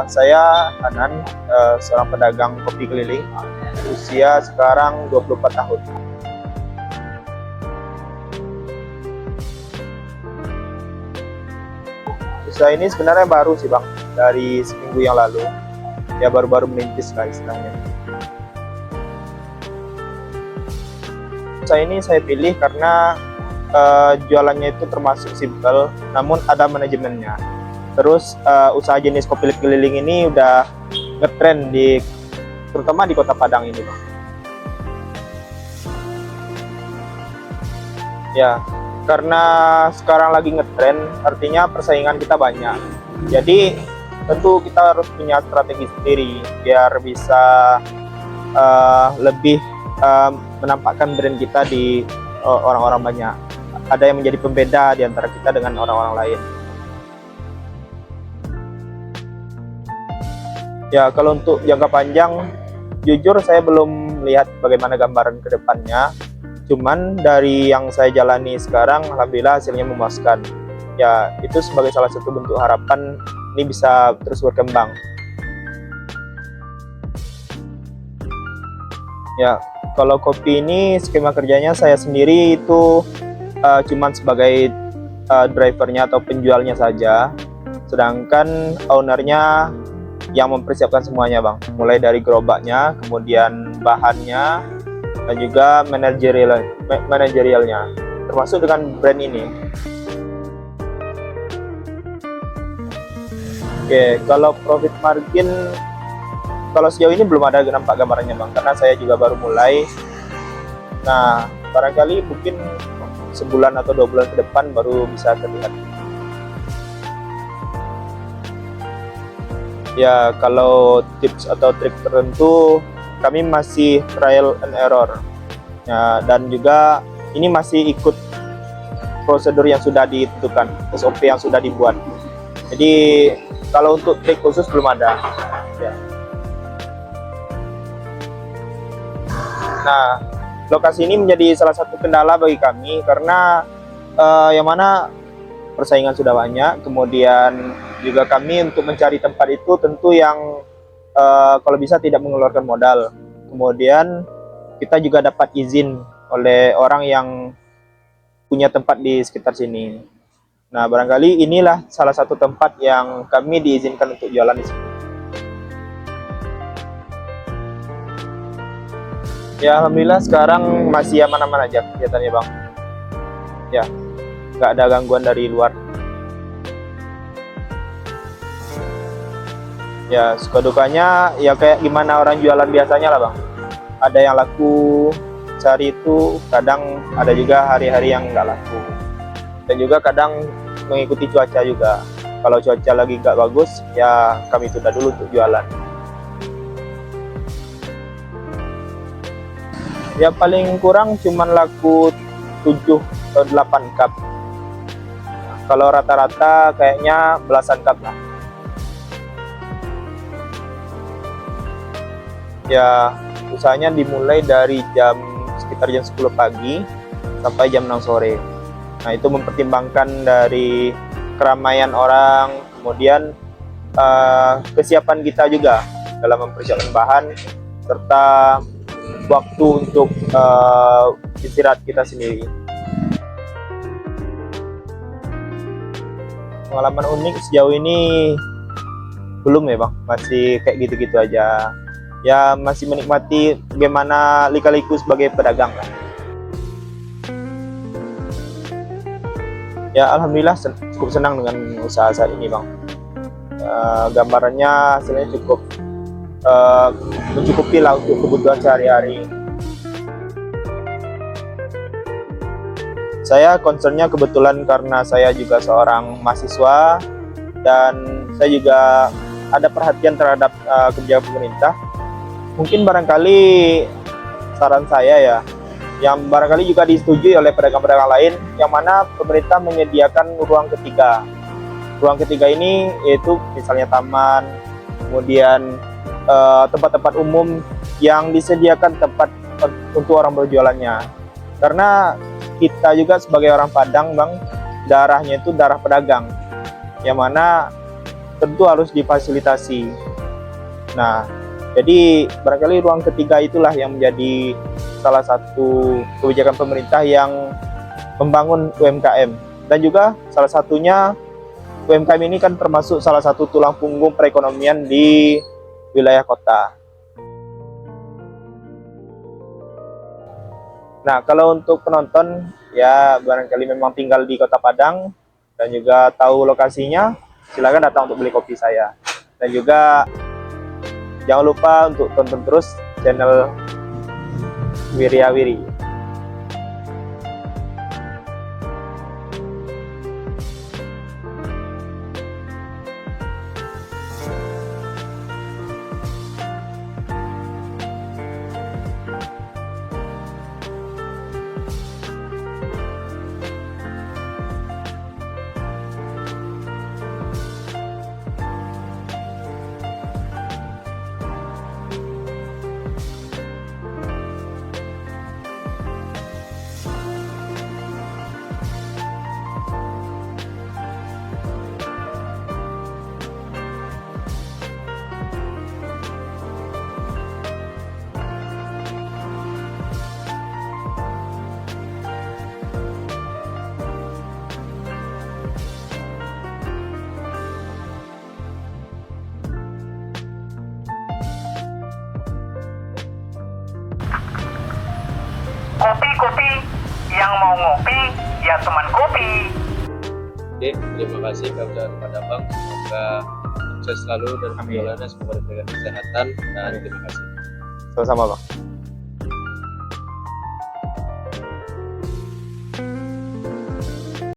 Saya Hanan, seorang pedagang kopi keliling. Usia sekarang 24 tahun. Usaha ini sebenarnya baru sih Bang, dari seminggu yang lalu. Ya baru-baru merintis lah istilahnya. Usaha ini saya pilih karena jualannya itu termasuk simple, namun ada manajemennya. Terus usaha jenis kopi keliling ini udah ngetren terutama di Kota Padang ini, Bang. Ya, karena sekarang lagi ngetren, artinya persaingan kita banyak. Jadi tentu kita harus punya strategi sendiri biar bisa lebih menampakkan brand kita di orang-orang banyak. Ada yang menjadi pembeda di antara kita dengan orang-orang lain. Ya, kalau untuk jangka panjang, jujur saya belum lihat bagaimana gambaran ke depannya. Cuman dari yang saya jalani sekarang, alhamdulillah hasilnya memuaskan. Ya, itu sebagai salah satu bentuk harapan ini bisa terus berkembang. Ya, kalau kopi ini skema kerjanya saya sendiri itu cuman sebagai drivernya atau penjualnya saja. Sedangkan ownernya yang mempersiapkan semuanya Bang, mulai dari gerobaknya, kemudian bahannya, dan juga manajerialnya, termasuk dengan brand ini. Oke, kalau profit margin, kalau sejauh ini belum ada nampak gambarannya Bang, karena saya juga baru mulai. Nah, barangkali mungkin sebulan atau 2 bulan ke depan baru bisa terlihat. Ya, kalau tips atau trik tertentu kami masih trial and error. Ya, dan juga ini masih ikut prosedur yang sudah ditentukan, SOP yang sudah dibuat. Jadi kalau untuk trik khusus belum ada. Ya. Nah, lokasi ini menjadi salah satu kendala bagi kami karena yang mana persaingan sudah banyak, kemudian juga kami untuk mencari tempat itu tentu yang kalau bisa tidak mengeluarkan modal. Kemudian kita juga dapat izin oleh orang yang punya tempat di sekitar sini. Nah, barangkali inilah salah satu tempat yang kami diizinkan untuk jualan di sini. Ya, alhamdulillah sekarang masih aman-aman aja kegiatannya Bang. Ya, nggak ada gangguan dari luar. Ya, suka dukanya ya kayak gimana orang jualan biasanya lah Bang. Ada yang laku sehari itu, kadang ada juga hari-hari yang nggak laku. Dan juga kadang mengikuti cuaca juga. Kalau cuaca lagi nggak bagus, ya kami tunda dulu untuk jualan. Ya paling kurang cuman laku 7 atau 8 cup. Kalau rata-rata kayaknya belasan cup lah. Ya, usahanya dimulai dari sekitar jam 10 pagi sampai jam 6 sore. Nah, itu mempertimbangkan dari keramaian orang, kemudian kesiapan kita juga dalam mempersiapkan bahan, serta waktu untuk istirahat kita sendiri. Pengalaman unik sejauh ini belum ya Bang, masih kayak gitu-gitu aja. Ya masih menikmati bagaimana lika-liku sebagai pedagang lah. Ya alhamdulillah cukup senang dengan usaha saat ini Bang. Gambarannya hasilnya cukup mencukupi lah untuk kebutuhan sehari-hari. Saya concernnya kebetulan karena saya juga seorang mahasiswa dan saya juga ada perhatian terhadap kebijakan pemerintah. Mungkin barangkali saran saya ya, yang barangkali juga disetujui oleh pedagang-pedagang lain, yang mana pemerintah menyediakan ruang ketiga. Ruang ketiga ini yaitu misalnya taman, kemudian tempat-tempat umum yang disediakan tempat untuk orang berjualannya. Karena kita juga sebagai orang Padang Bang, darahnya itu darah pedagang, yang mana tentu harus difasilitasi. Nah, jadi barangkali ruang ketiga itulah yang menjadi salah satu kebijakan pemerintah yang membangun UMKM. Dan juga salah satunya UMKM ini kan termasuk salah satu tulang punggung perekonomian di wilayah kota. Nah, kalau untuk penonton ya barangkali memang tinggal di Kota Padang dan juga tahu lokasinya, silakan datang untuk beli kopi saya. Dan juga jangan lupa untuk tonton terus channel Wirya Wiri. Kopi-kopi, yang mau ngopi, ya teman kopi. Oke, terima kasih kami ucapkan kepada Bang. Semoga sukses selalu dan perjalanannya semoga diberikan kesehatan dan terima kasih. Sama-sama, Bang.